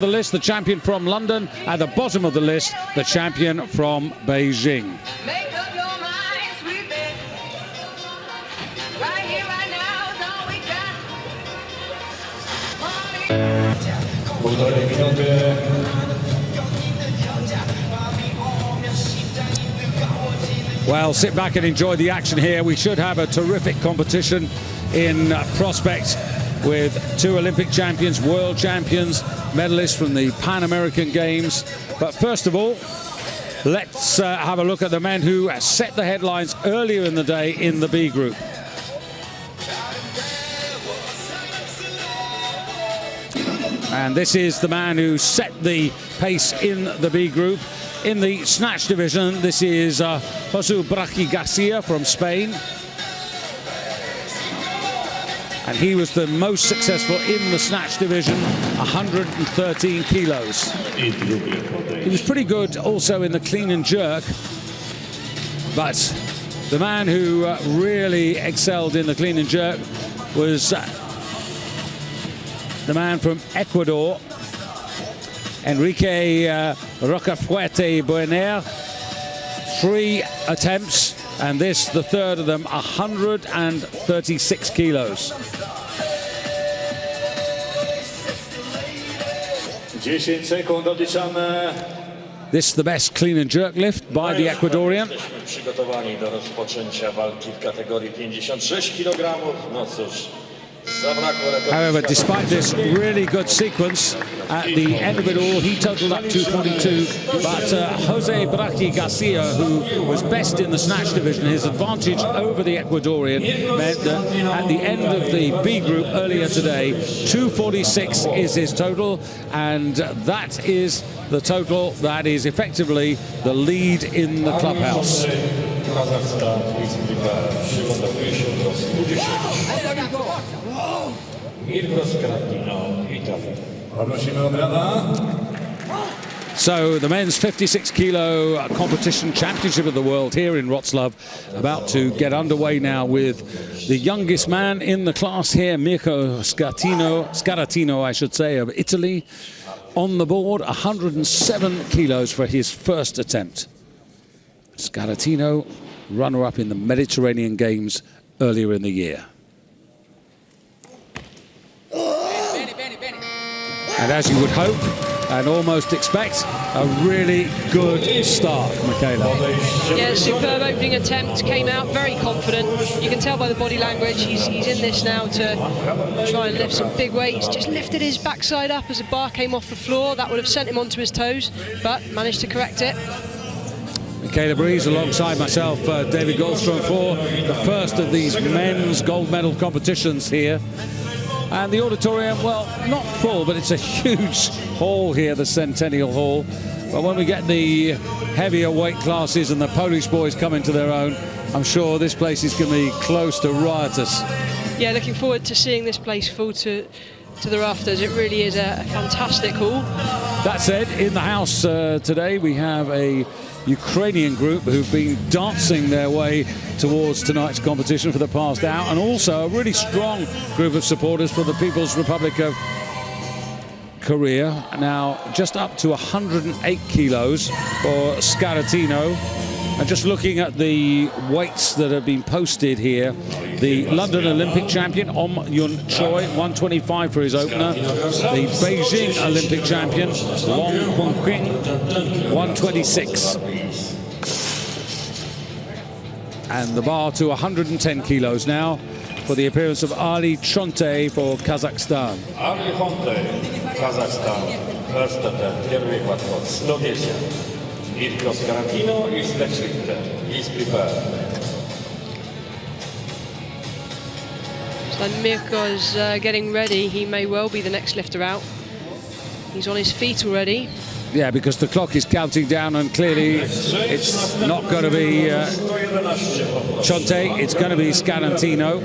The list, the champion from London. At the bottom of the list, the champion from Beijing. Make up your mind, sweet baby. Right here, right now is all we got. Well, sit back and enjoy the action here. We should have a terrific competition in prospect with two Olympic champions, world champions, medalists from the Pan American Games. But first of all, let's have a look at the men who set the headlines earlier in the day in the B group. And this is the man who set the pace in the B group. In the snatch division, this is José Braqui Garcia from Spain. And he was the most successful in the snatch division, 113 kilos. He was pretty good also in the clean and jerk, but the man who really excelled in the clean and jerk was the man from Ecuador, Enrique Rocafuerte Buener. 3 attempts, and this, the third of them, 136 kilos. 10 sekund odliczamy. This the best clean and jerk lift by the Ecuadorian. Jesteśmy przygotowani do rozpoczęcia walki w kategorii 56 kg. No cóż, zabrakło rekordowca. However, despite this really good sequence, at the end of it all, he totaled up 242. But José Braqui Garcia, who was best in the snatch division, his advantage over the Ecuadorian meant that at the end of the B group earlier today, 246 is his total, and that is the total that is effectively the lead in the clubhouse. So the men's 56 kilo competition championship of the world here in Wrocław about to get underway now with the youngest man in the class here, Mirko Scaratino, I should say, of Italy, on the board, 107 kilos for his first attempt. Scaratino, runner-up in the Mediterranean Games earlier in the year. And as you would hope and almost expect, a really good start, Michaela. Yeah, superb opening attempt, came out very confident. You can tell by the body language he's in this now to try and lift some big weights. Just lifted his backside up as the bar came off the floor. That would have sent him onto his toes, but managed to correct it. Michaela Breeze alongside myself, David Goldstrom, for the first of these men's gold medal competitions here. And the auditorium, well, not full, but it's a huge hall here, the Centennial Hall. But when we get the heavier weight classes and the Polish boys come into their own, I'm sure this place is going to be close to riotous. Yeah, looking forward to seeing this place full to the rafters. It really is a fantastic hall. That said, in the house today, we have a Ukrainian group who've been dancing their way towards tonight's competition for the past hour, and also a really strong group of supporters for the People's Republic of Korea. Now, just up to 108 kilos for Scaratino. And just looking at the weights that have been posted here, the London Olympic champion, Yun Choi, 125 for his opener. The Beijing Olympic champion, Long Hongqing, 126. And the bar to 110 kilos now for the appearance of Ali Chonte for Kazakhstan. Ali Chonte, Kazakhstan. First attempt, pierwszy łatwo, 110. Mirko Scaratino is next lifter. He's prepared. So Mirko's getting ready. He may well be the next lifter out. He's on his feet already. Yeah, because the clock is counting down, and clearly it's not going to be Chonte, it's going to be Scaratino.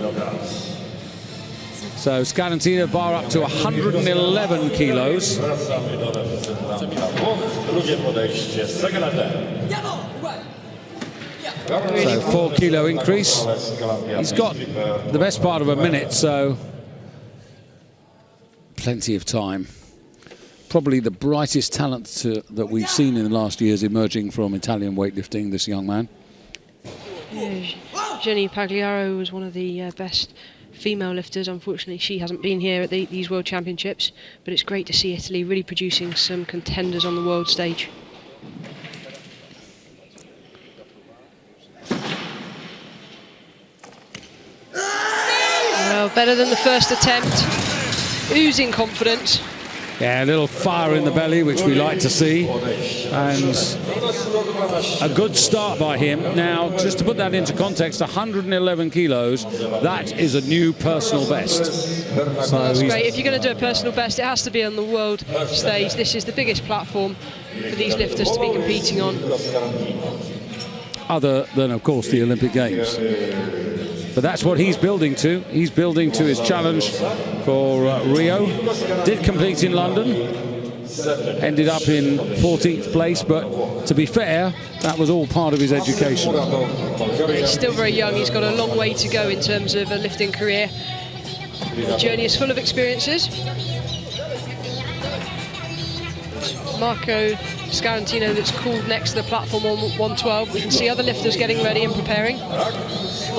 So Scaratino bar up to 111 kilos. So 4 kilo increase. He's got the best part of a minute, so plenty of time. probably the brightest talent that we've seen in the last years emerging from Italian weightlifting, this young man. Yeah, Jenny Pagliaro was one of the best female lifters. Unfortunately, she hasn't been here at these World Championships, but it's great to see Italy really producing some contenders on the world stage. Well, better than the first attempt. Oozing confidence. Yeah, a little fire in the belly, which we like to see. And a good start by him. Now, just to put that into context, 111 kilos, that is a new personal best. So that's great. If you're going to do a personal best, it has to be on the world stage. This is the biggest platform for these lifters to be competing on. Other than, of course, the Olympic Games. But that's what he's building to. He's building to his challenge for Rio. Did complete in London. Ended up in 14th place, but to be fair, that was all part of his education. He's still very young. He's got a long way to go in terms of a lifting career. The journey is full of experiences. Marco Scarantino that's called next to the platform on 112. We can see other lifters getting ready and preparing.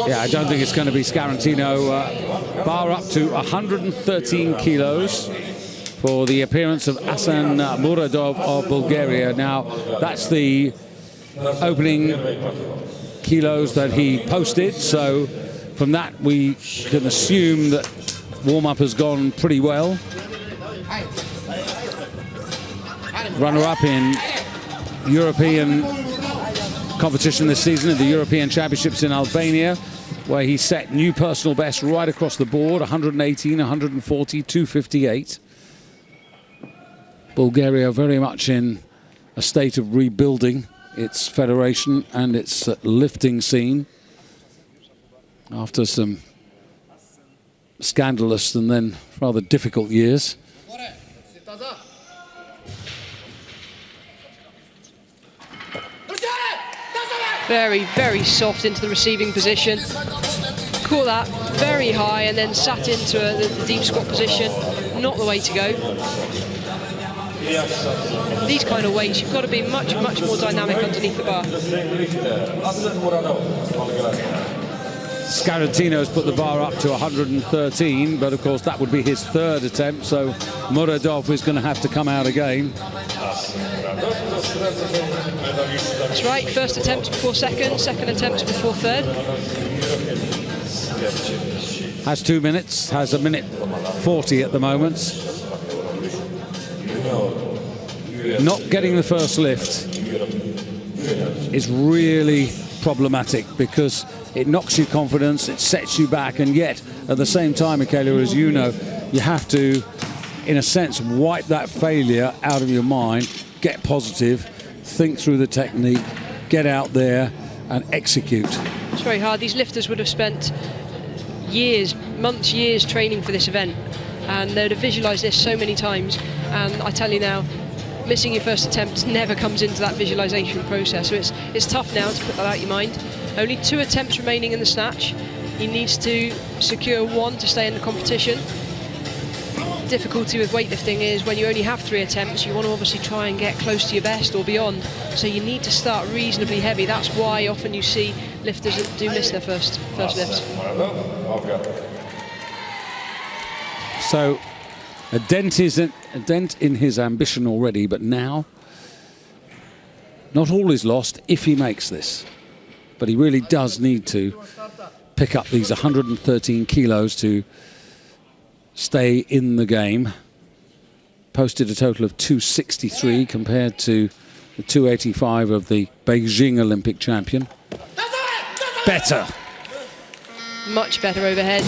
Yeah, I don't think it's going to be Scarantino. Bar up to 113 kilos for the appearance of Asan Muradov of Bulgaria. Now, that's the opening kilos that he posted. So from that, we can assume that warm-up has gone pretty well. Runner-up in European competition this season at the European Championships in Albania, where he set new personal best right across the board, 118, 140, 258. Bulgaria very much in a state of rebuilding its federation and its lifting scene after some scandalous and then rather difficult years. Very, very soft into the receiving position. Caught that very high and then sat into the deep squat position. Not the way to go. These kind of weights, you've got to be much, much more dynamic underneath the bar. Scarantino's put the bar up to 113, but of course that would be his third attempt, so Muradov is going to have to come out again. That's right, first attempt before second, second attempt before third. Has 2 minutes, has a minute 40 at the moment. Not getting the first lift is really problematic because it knocks your confidence, it sets you back, and yet at the same time, Michaela, as you know, you have to, in a sense, wipe that failure out of your mind, get positive, think through the technique, get out there and execute. It's very hard. These lifters would have spent years, months, years training for this event, and they'd have visualised this so many times, and I tell you now, missing your first attempt never comes into that visualisation process, so it's tough now to put that out of your mind. Only 2 attempts remaining in the snatch. He needs to secure 1 to stay in the competition. Difficulty with weightlifting is when you only have 3 attempts, you want to obviously try and get close to your best or beyond, so you need to start reasonably heavy. That's why often you see lifters that do miss their first lifts. So a dent in his ambition already, but now not all is lost if he makes this. But he really does need to pick up these 113 kilos to stay in the game. Posted a total of 263 compared to the 285 of the Beijing Olympic champion. Better. Much better overhead.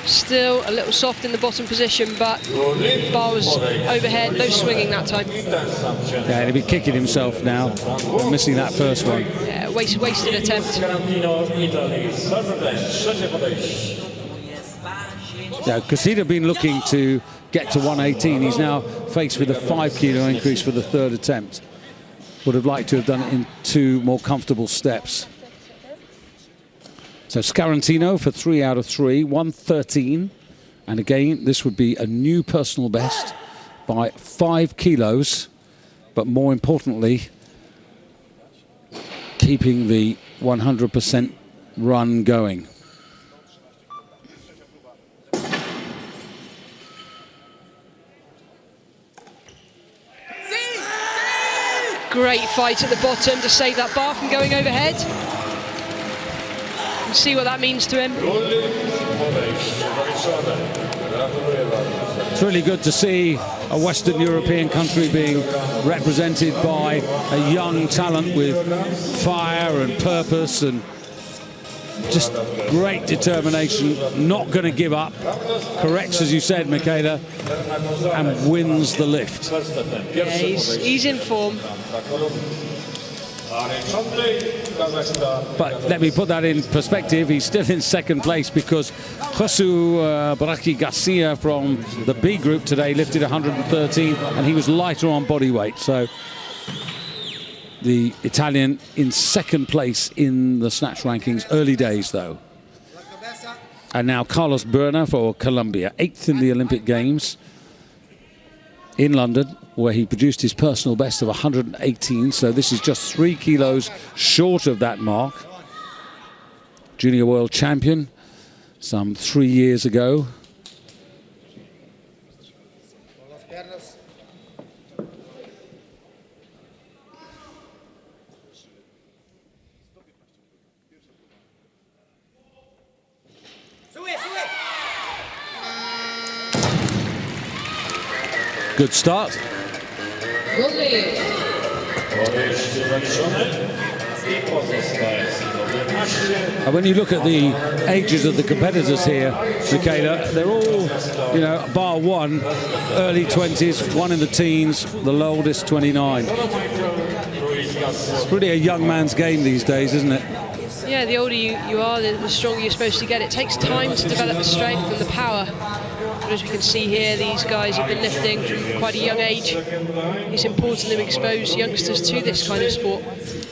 Still a little soft in the bottom position, but bar was overhead, no swinging that time. Yeah, he'll be kicking himself now, missing that first one. Yeah, wasted attempt. Yeah, because he'd have been looking to get to 118. He's now faced with a 5 kilo increase for the third attempt. Would have liked to have done it in 2 more comfortable steps. So Scarantino for 3 out of 3, 113. And again, this would be a new personal best by 5 kilos, but more importantly, keeping the 100% run going. Great fight at the bottom to save that bar from going overhead. And see what that means to him. It's really good to see a Western European country being represented by a young talent with fire and purpose and just great determination, not going to give up, corrects, as you said, Michaela, and wins the lift. Yeah, he's in form. But let me put that in perspective. He's still in second place because Josu Baraki Garcia from the B group today lifted 113 and he was lighter on body weight. So the Italian in second place in the snatch rankings, early days though. And now Carlos Berna for Colombia, 8th in the Olympic Games in London, where he produced his personal best of 118. So this is just 3 kilos short of that mark. Junior world champion some 3 years ago. Good start. And when you look at the ages of the competitors here, Michaela, they're all, you know, bar one, early 20s, one in the teens, the oldest 29. It's really a young man's game these days, isn't it? Yeah, the older you are, the stronger you're supposed to get. It takes time to develop the strength and the power. But as we can see here, these guys have been lifting from quite a young age. It's important that we expose youngsters to this kind of sport.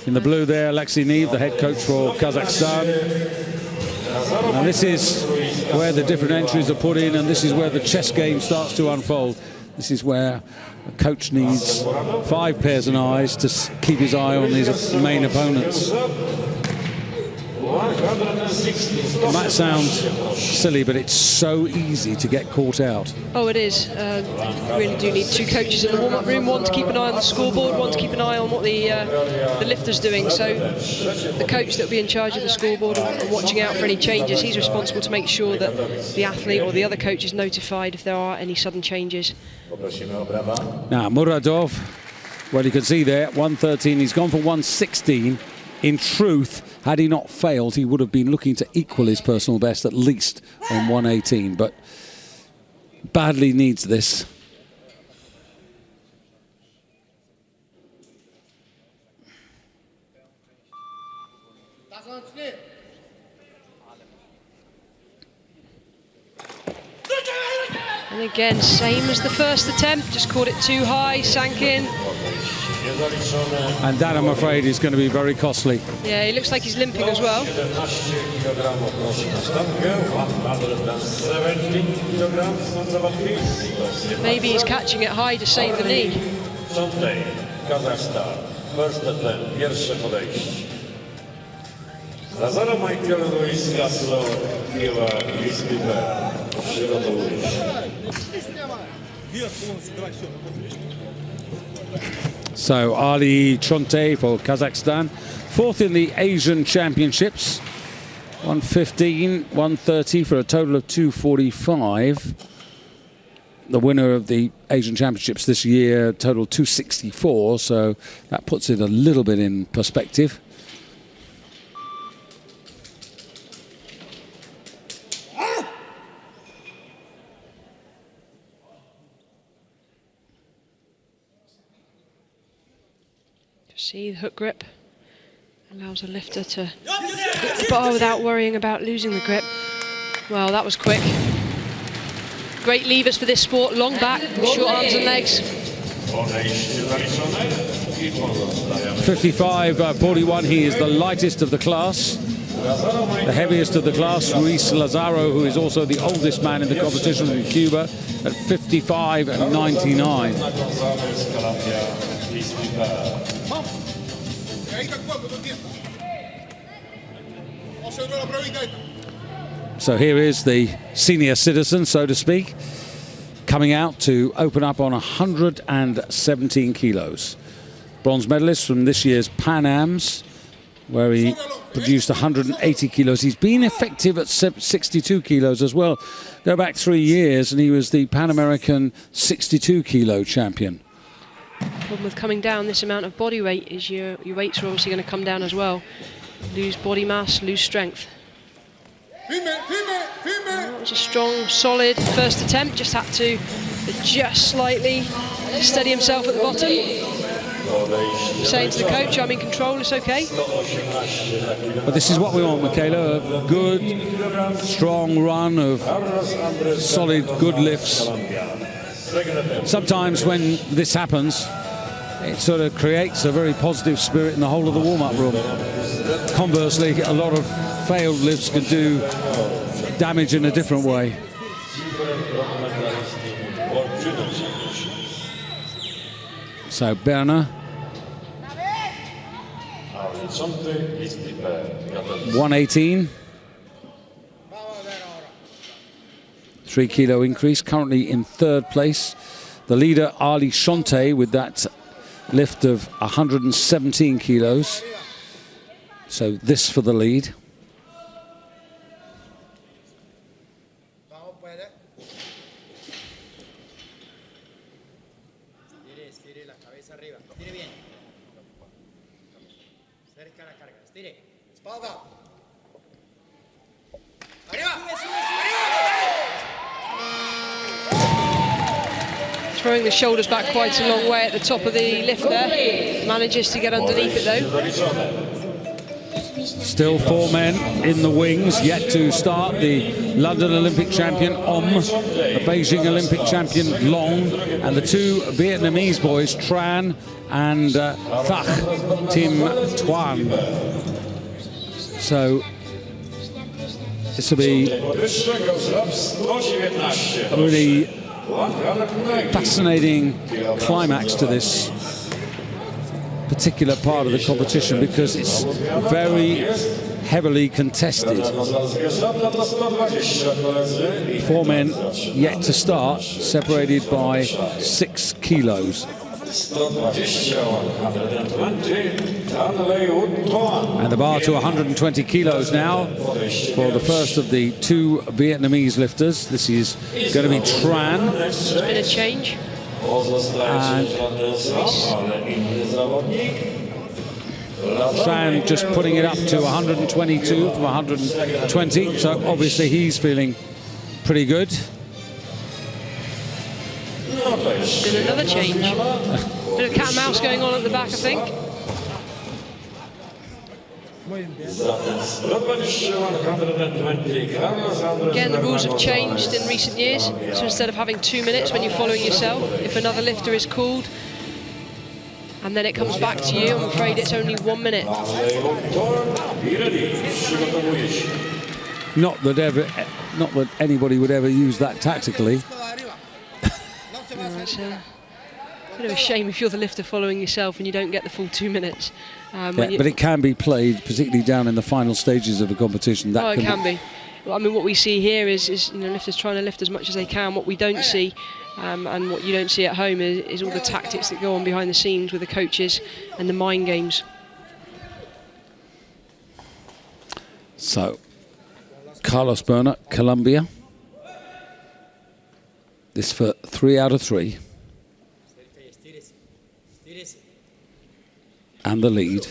In the blue there, Alexei Neev, the head coach for Kazakhstan. And this is where the different entries are put in, and this is where the chess game starts to unfold. This is where a coach needs 5 pairs of eyes to keep his eye on his main opponents. It might sound silly, but it's so easy to get caught out. Oh, it is. You really do need 2 coaches in the warm-up room, one to keep an eye on the scoreboard, one to keep an eye on what the lifter's doing. So the coach that will be in charge of the scoreboard and watching out for any changes, he's responsible to make sure that the athlete or the other coach is notified if there are any sudden changes. Now, Muradov, well, you can see there, 113. He's gone for 116. In truth, had he not failed, he would have been looking to equal his personal best at least on 118, but badly needs this. And again, same as the first attempt, just caught it too high, sank in. And that, I'm afraid, is going to be very costly. Yeah, he looks like he's limping as well. Maybe he's catching it high to save the knee. So Ali Chonte for Kazakhstan, 4th in the Asian Championships, 115, 130 for a total of 245. The winner of the Asian Championships this year, total 264, so that puts it a little bit in perspective. See the hook grip allows a lifter to hit the bar without worrying about losing the grip. Well, that was quick. Great levers for this sport, long back, short arms and legs. 55-41, he is the lightest of the class. The heaviest of the class, Luis Lazaro, who is also the oldest man in the competition in Cuba, at 55.99. So here is the senior citizen, so to speak, coming out to open up on 117 kilos. Bronze medalist from this year's Pan Ams, where he produced 180 kilos. He's been effective at 62 kilos as well. Go back 3 years and he was the Pan American 62 kilo champion. Problem with coming down this amount of body weight is your weights are obviously going to come down as well. Lose body mass, lose strength. That was a strong, solid first attempt. Just had to adjust slightly, steady himself at the bottom. Saying to the coach, I'm in control, it's okay. But this is what we want, Michaela, a good, strong run of solid, good lifts. Sometimes when this happens, it sort of creates a very positive spirit in the whole of the warm-up room. Conversely, a lot of failed lifts can do damage in a different way. So Berna, 118, 3 kilo increase, currently in third place. The leader, Ali Shonte, with that lift of 117 kilos. So this for the lead. Throwing the shoulders back quite a long way at the top of the lift there. Manages to get underneath it though. Still 4 men in the wings, yet to start. The London Olympic champion Om, the Beijing Olympic champion Long, and the 2 Vietnamese boys Tran and Thach Tim Tuan. So this will be a really fascinating climax to this particular part of the competition because it's very heavily contested. 4 men yet to start, separated by 6 kilos. And the bar to 120 kilos now for the first of the 2 Vietnamese lifters. This is going to be Tran. There's been a change. And Tran just putting it up to 122 from 120. So obviously he's feeling pretty good. Been another change. Bit of cat and mouse going on at the back, I think. Again, the rules have changed in recent years. So instead of having 2 minutes when you're following yourself, if another lifter is called and then it comes back to you, I'm afraid it's only 1 minute. Not that anybody would ever use that tactically. It's a bit of a shame if you're the lifter following yourself and you don't get the full 2 minutes. But it can be played, particularly down in the final stages of a competition. That it can be. Well, I mean, what we see here is lifters trying to lift as much as they can. What we don't see, and what you don't see at home, is all the tactics that go on behind the scenes with the coaches and the mind games. So, Carlos Berna, Colombia. This for 3 out of 3. And the lead.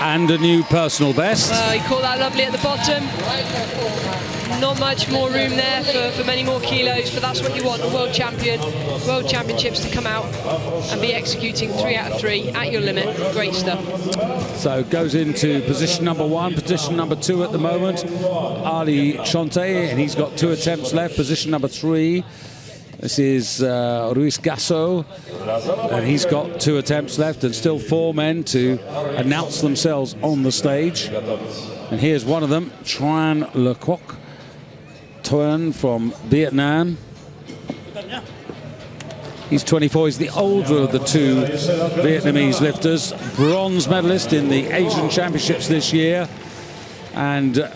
And a new personal best. Well, he caught that lovely at the bottom. Not much more room there for many more kilos, but that's what you want, a world champion, world championships to come out and be executing 3 out of 3 at your limit. Great stuff. So goes into position number 1, position number 2 at the moment. Ali Shonte, and he's got 2 attempts left. Position number 3, This is Ruiz Gasso, and he's got 2 attempts left and still 4 men to announce themselves on the stage. And here's one of them, Tran Le Quoc Tuan from Vietnam. He's 24, he's the older of the 2 Vietnamese lifters, bronze medalist in the Asian Championships this year, and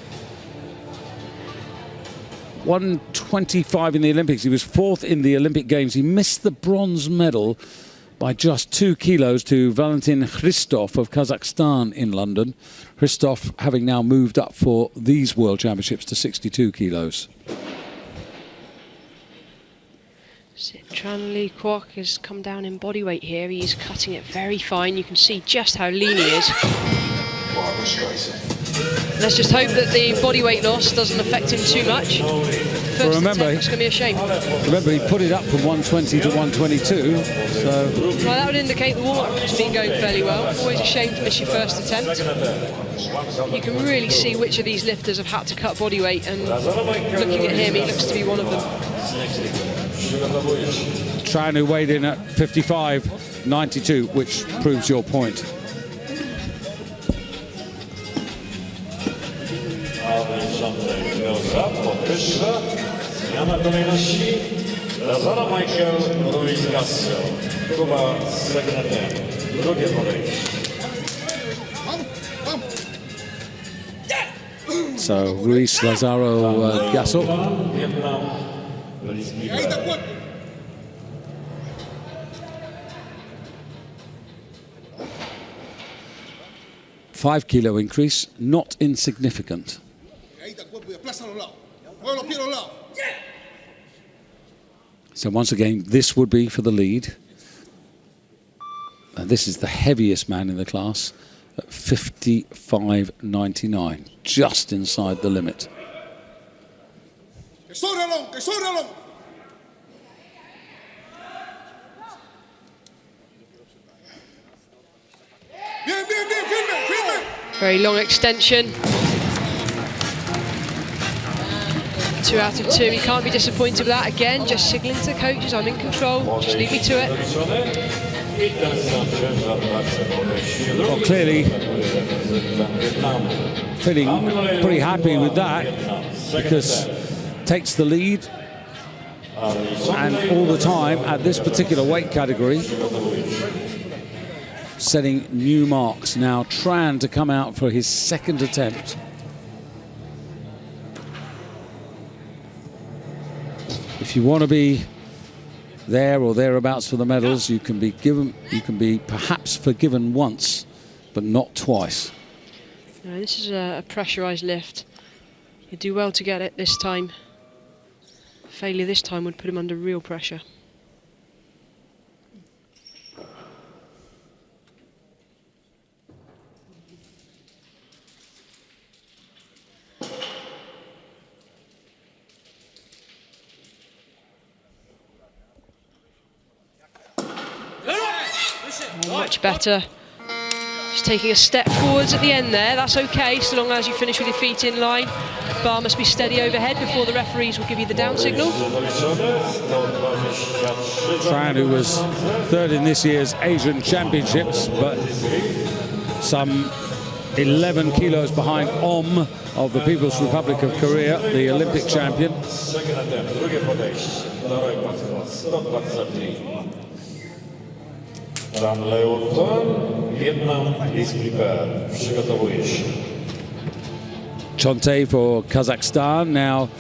125 in the Olympics. He was 4th in the Olympic Games. He missed the bronze medal by just 2 kilos to Valentin Hristov of Kazakhstan in London. Hristov having now moved up for these World Championships to 62 kilos. Tran Le Quoc has come down in body weight here. He's cutting it very fine. You can see just how lean he is. Let's just hope that the body weight loss doesn't affect him too much. First remember, it's going to be a shame. Remember, he put it up from 120 to 122. So well, that would indicate the warm-up has been going fairly well. Always a shame to miss your first attempt. You can really see which of these lifters have had to cut body weight, and looking at him, he looks to be one of them. Tran, who weighed in at 55.92, which proves your point. So Ruiz Lazaro Gasso. 5 kilo increase, not insignificant. So once again, this would be for the lead. And this is the heaviest man in the class at 55.99, just inside the limit. Very long extension. 2 out of 2. He can't be disappointed with that. Again, just signalling to the coaches, I'm in control. Just leave me to it. Well, clearly feeling pretty happy with that, because takes the lead, and all the time at this particular weight category setting new marks. Now Tran to come out for his 2nd attempt. If you want to be there or thereabouts for the medals, you can be perhaps forgiven once, but not twice. No, this is a pressurized lift. You do well to get it this time. Failure this time would put him under real pressure. Much better. Just taking a step forwards at the end there. That's okay, so long as you finish with your feet in line. Bar must be steady overhead before the referees will give you the down signal. Tran, who was 3rd in this year's Asian Championships, but some 11 kilos behind Om of the People's Republic of Korea, the Olympic champion. Chonte for Kazakhstan. Now,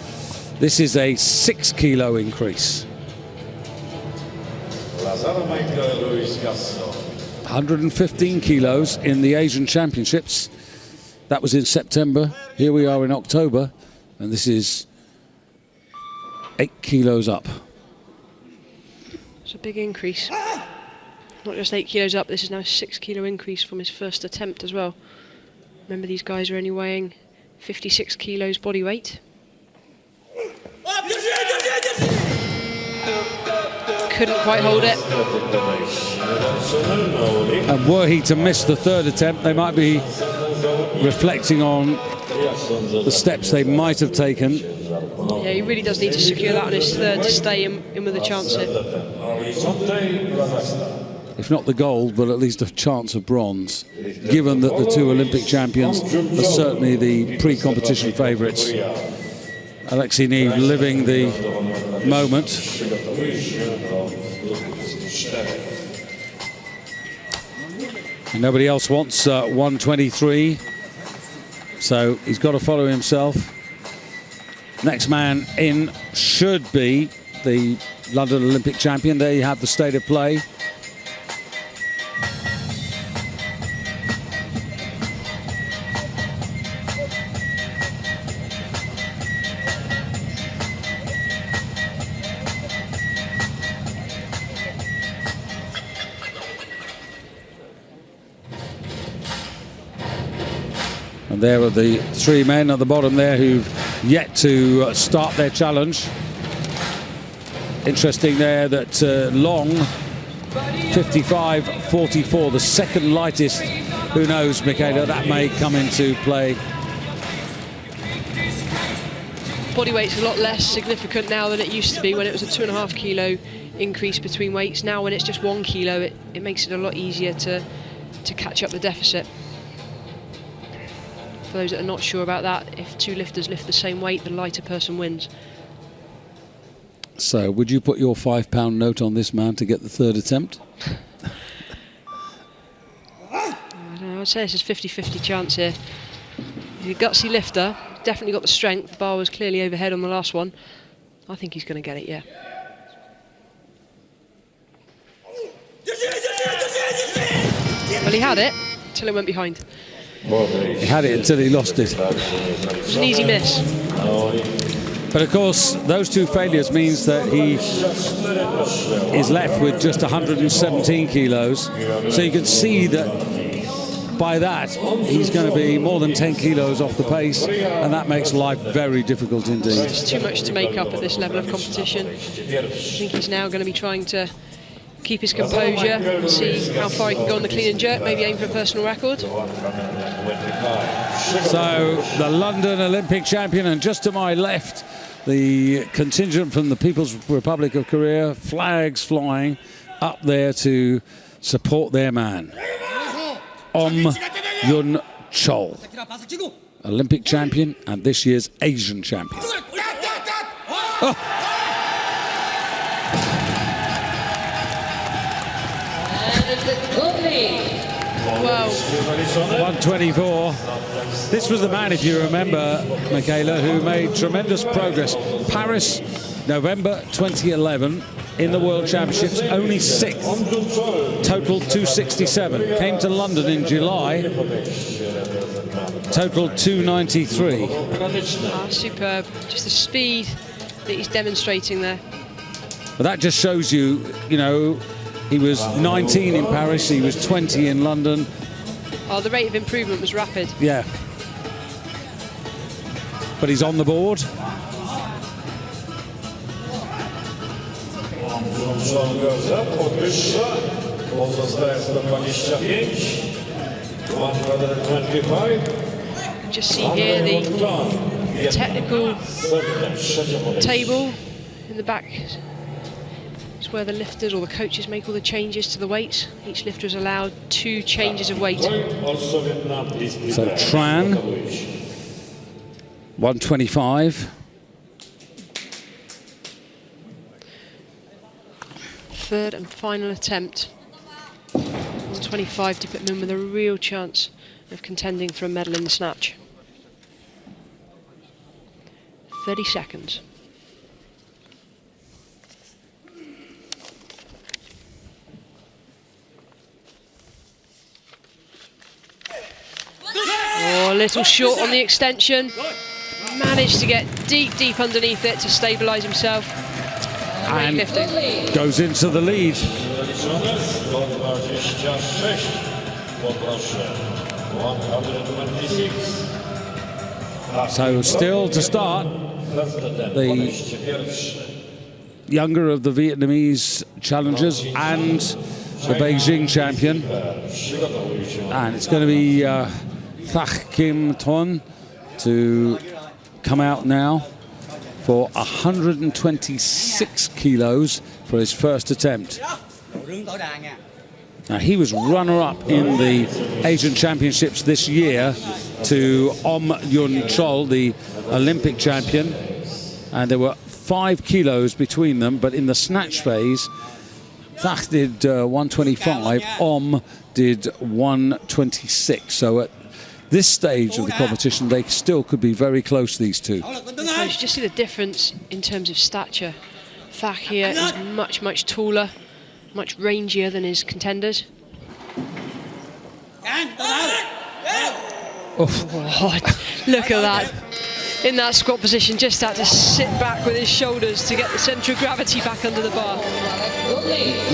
this is a 6 kilo increase. 115 kilos in the Asian Championships. That was in September. Here we are in October, and this is 8 kilos up. It's a big increase. Not just 8 kilos up, this is now a 6 kilo increase from his first attempt as well. Remember, these guys are only weighing 56 kilos body weight. Couldn't quite hold it. And were he to miss the 3rd attempt, they might be reflecting on the steps they might have taken Yeah, he really does need to secure that on his third to stay in with a chance here. If not the gold, but at least a chance of bronze, given that the two Olympic champions are certainly the pre-competition favourites. Alexei Neve living the moment. And nobody else wants 123, so he's got to follow himself. Next man in should be the London Olympic champion. There you have the state of play. And there are the three men at the bottom there who've yet to start their challenge. Interesting there that Long, 55.44, the second lightest. Who knows, Michaela, that may come into play. Body weight's a lot less significant now than it used to be when it was a 2.5 kilo increase between weights. Now when it's just 1 kilo, it makes it a lot easier to catch up the deficit. For those that are not sure about that, if two lifters lift the same weight, the lighter person wins. So, would you put your £5 note on this man to get the third attempt? I don't know, I'd say this is 50-50 chance here. He's a gutsy lifter, definitely got the strength. The bar was clearly overhead on the last one. I think he's going to get it, yeah. Well, he had it until it went behind. He had it until he lost it. It was an easy miss. But of course, those two failures means that he is left with just 117 kilos. So you can see that by that, he's going to be more than 10 kilos off the pace, and that makes life very difficult indeed. It's too much to make up at this level of competition. I think he's now going to be trying to keep his composure and see how far he can go on the clean and jerk, maybe aim for a personal record. So the London Olympic champion, and just to my left, the contingent from the People's Republic of Korea, flags flying up there to support their man. Yun Chol, Olympic champion and this year's Asian champion. Oh. Wow. 124. This was the man, if you remember, Michaela, who made tremendous progress. Paris, November 2011, in the World Championships, only 6th, total 267. Came to London in July, total 293. Ah, superb. Just the speed that he's demonstrating there. But that just shows you, you know, he was 19 in Paris, he was 20 in London. Oh, the rate of improvement was rapid. Yeah. But he's on the board. Just see here the technical table in the back. It's where the lifters or the coaches make all the changes to the weights. Each lifter is allowed 2 changes of weight. So Tran, 125. Third and final attempt. 125 to put him in with a real chance of contending for a medal in the snatch. 30 seconds. Oh, a little short on the extension. Managed to get deep underneath it to stabilise himself. And Weightlifting. Goes into the lead. So still to start, the younger of the Vietnamese challengers and the Beijing champion. And it's going to be Thach Kim Ton to come out now for 126 kilos for his first attempt. Now, he was runner-up in the Asian Championships this year to Yun Chol, the Olympic champion, and there were 5 kilos between them, but in the snatch phase, Thach did 125, did 126. So at this stage of the competition, they still could be very close, these two. You just see the difference in terms of stature. Thach here is much, much taller, much rangier than his contenders. Oh, look at that. In that squat position, just had to sit back with his shoulders to get the centre of gravity back under the bar.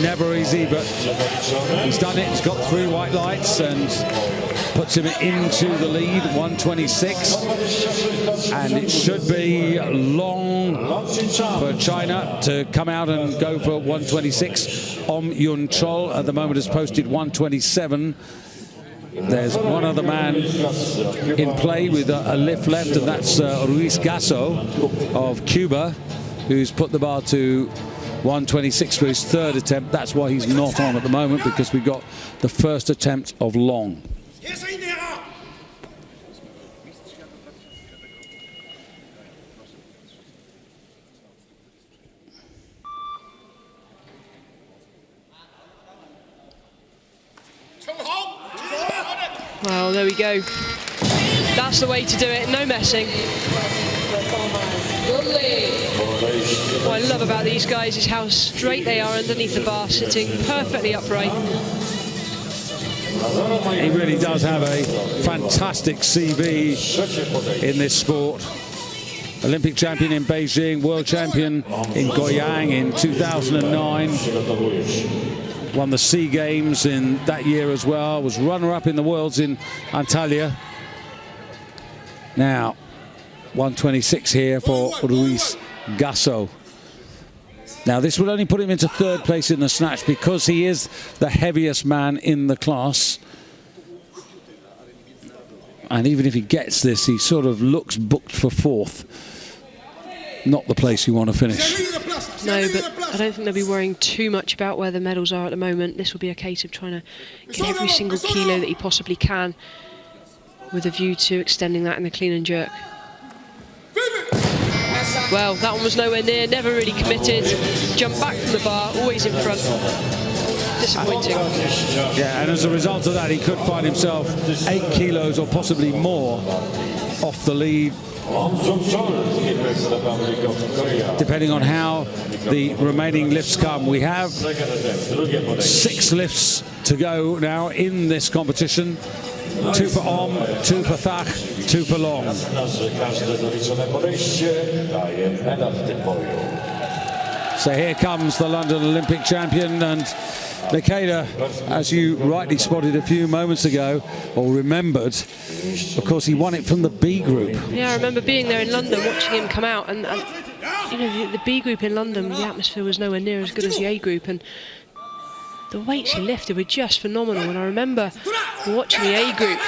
Never easy, but he's done it. He's got 3 white lights and puts him into the lead, 126. And it should be long for China to come out and go for 126. Yun Chol at the moment has posted 127. There's one other man in play with a lift left, and that's Ruiz Gasso of Cuba, who's put the bar to 126 for his 3rd attempt. That's why he's not on at the moment, because we got the first attempt of long. Well, there we go. That's the way to do it, no messing. What I love about these guys is how straight they are underneath the bar, sitting perfectly upright. He really does have a fantastic CV in this sport. Olympic champion in Beijing, world champion in Goyang in 2009. Won the SEA Games in that year as well. Was runner-up in the Worlds in Antalya. Now, 126 here for Ruiz Gasso. Now, this will only put him into 3rd place in the snatch because he is the heaviest man in the class. And even if he gets this, he sort of looks booked for 4th. Not the place you want to finish. No, but I don't think they'll be worrying too much about where the medals are at the moment. This will be a case of trying to get every single kilo that he possibly can, with a view to extending that in the clean and jerk. Well, that one was nowhere near, never really committed. Jumped back from the bar, always in front. Disappointing. Yeah, and as a result of that, he could find himself 8 kilos or possibly more off the lead, depending on how the remaining lifts come. We have 6 lifts to go now in this competition. 2 for 2 for Thach, 2 for long. So here comes the London Olympic champion, and Makeda, as you rightly spotted a few moments ago, or remembered, of course he won it from the B group. Yeah, I remember being there in London, watching him come out, and you know, the B group in London, the atmosphere was nowhere near as good as the A group, and the weights he lifted were just phenomenal. And I remember watching the A group.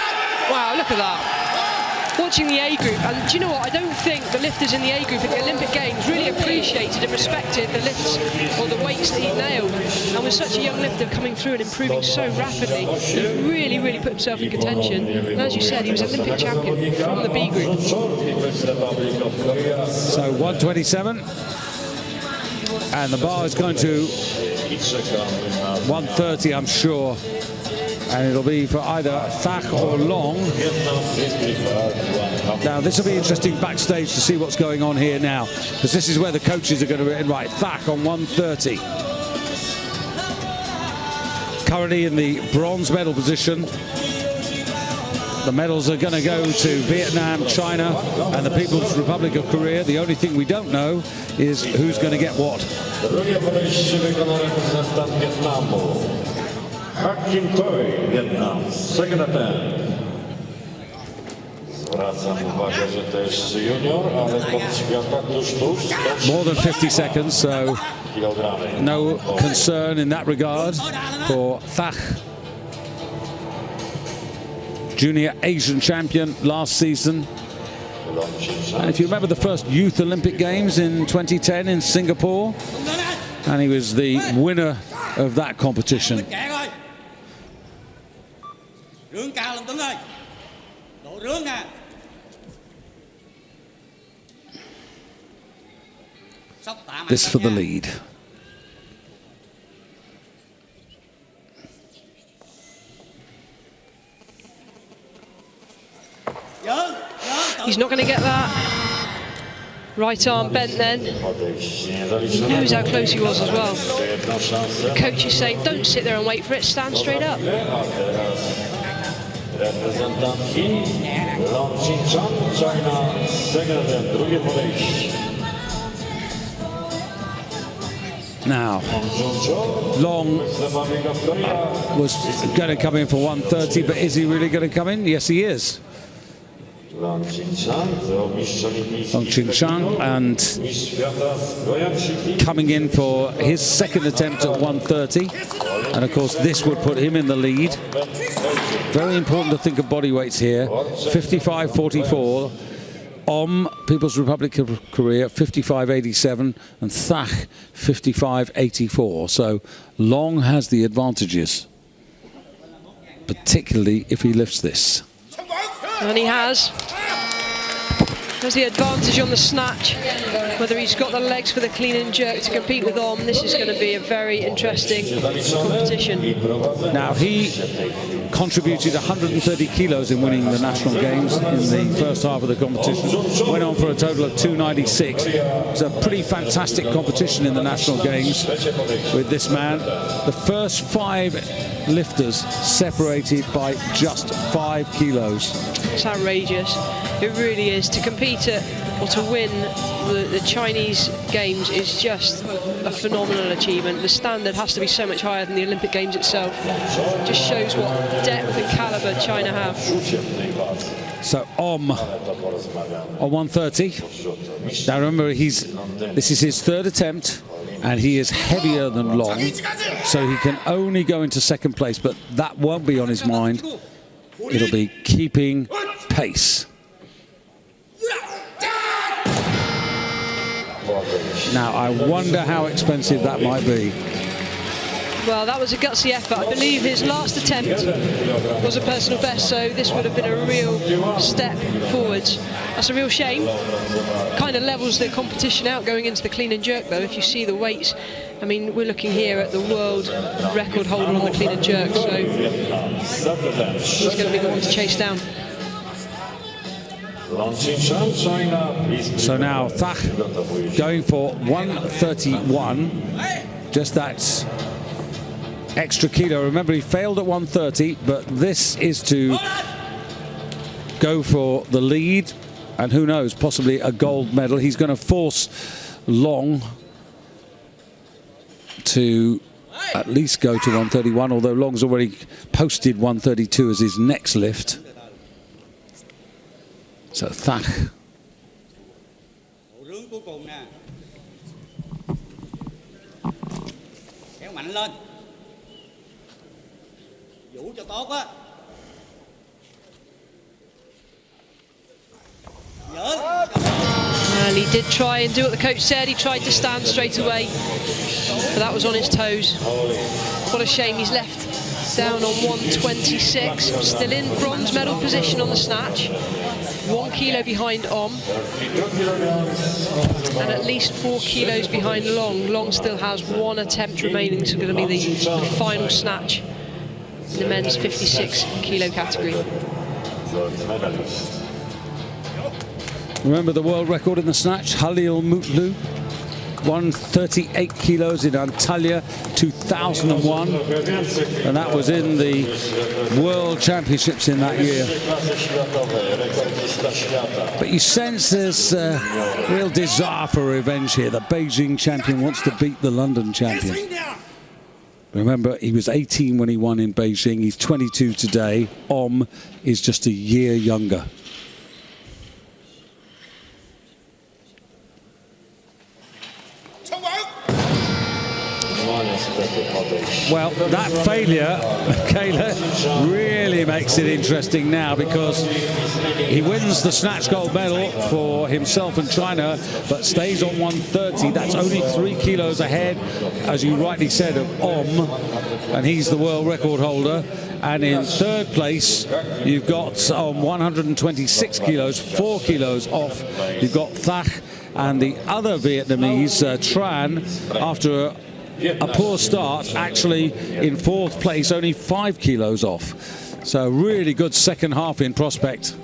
Wow, look at that. Watching the A group, and do you know what? I don't think the lifters in the A group at the Olympic Games really appreciated and respected the lifts or the weights that he nailed. And with such a young lifter coming through and improving so rapidly, he really, really put himself in contention. And as you said, he was Olympic champion from the B group. So 127, and the bar is going to 130, I'm sure. And it'll be for either Thach or Long. Now, this will be interesting backstage to see what's going on here now, because this is where the coaches are going to be in. Right, Thach on 130. Currently in the bronze medal position. The medals are going to go to Vietnam, China, and the People's Republic of Korea. The only thing we don't know is who's going to get what. Vietnam, second attempt. More than 50 seconds, so no concern in that regard for Thach. Junior Asian champion last season. And if you remember the first Youth Olympic Games in 2010 in Singapore, and he was the winner of that competition. This for the lead. He's not going to get that. Right arm bent then. He knows how close he was as well. The coach is saying, don't sit there and wait for it, stand straight up. Now, Long was going to come in for 130, but is he really going to come in? Yes, he is. Long Ching-Chang, and coming in for his second attempt at 130, and of course this would put him in the lead. Very important to think of body weights here. 55.44, People's Republic of Korea 55.87, and Thach 55.84. So Long has the advantages, particularly if he lifts this. And he has. Has the advantage on the snatch. Whether he's got the legs for the clean and jerk to compete with this is going to be a very interesting competition. Now, he contributed 130 kilos in winning the national games in the first half of the competition. Went on for a total of 296. It's a pretty fantastic competition in the national games with this man. The first 5 lifters separated by just 5 kilos. It's outrageous. It really is. To compete at, or to win the Chinese games is just a phenomenal achievement. The standard has to be so much higher than the Olympic Games itself. It just shows what depth and caliber China have. So on 130. Now remember, this is his 3rd attempt, and he is heavier than Long, so he can only go into 2nd place, but that won't be on his mind. It'll be keeping pace. Now, I wonder how expensive that might be. Well, that was a gutsy effort. I believe his last attempt was a personal best, so this would have been a real step forwards. That's a real shame. Kind of levels the competition out going into the clean and jerk, though. If you see the weights, I mean, we're looking here at the world record holder on the clean and jerk, so he's going to be the one to chase down. So now Thach going for 131, just that extra kilo. Remember, he failed at 130, but this is to go for the lead, and who knows, possibly a gold medal. He's going to force Long to at least go to 131, although Long's already posted 132 as his next lift. So Thach. And he did try and do what the coach said. He tried to stand straight away, but that was on his toes. What a shame. He's left down on 126. Still in bronze medal position on the snatch. 1 kilo behind and at least 4 kilos behind Long. Long still has 1 attempt remaining. This is going to be the final snatch in the men's 56 kilo category. Remember the world record in the snatch, Halil Mutlu, 138 kilos in Antalya 2001, and that was in the World Championships in that year. But you sense there's a real desire for revenge here. The Beijing champion wants to beat the London champion. Remember, he was 18 when he won in Beijing. He's 22 today. Is just a year younger. Well, that failure, Kayla, really makes it interesting now, because he wins the snatch gold medal for himself and China, but stays on 130. That's only 3 kilos ahead, as you rightly said, of and he's the world record holder. And in third place, you've got on 126 kilos, 4 kilos off. You've got Thach and the other Vietnamese, Tran, after a poor start, actually in fourth place, only 5 kilos off. So really good second half in prospect.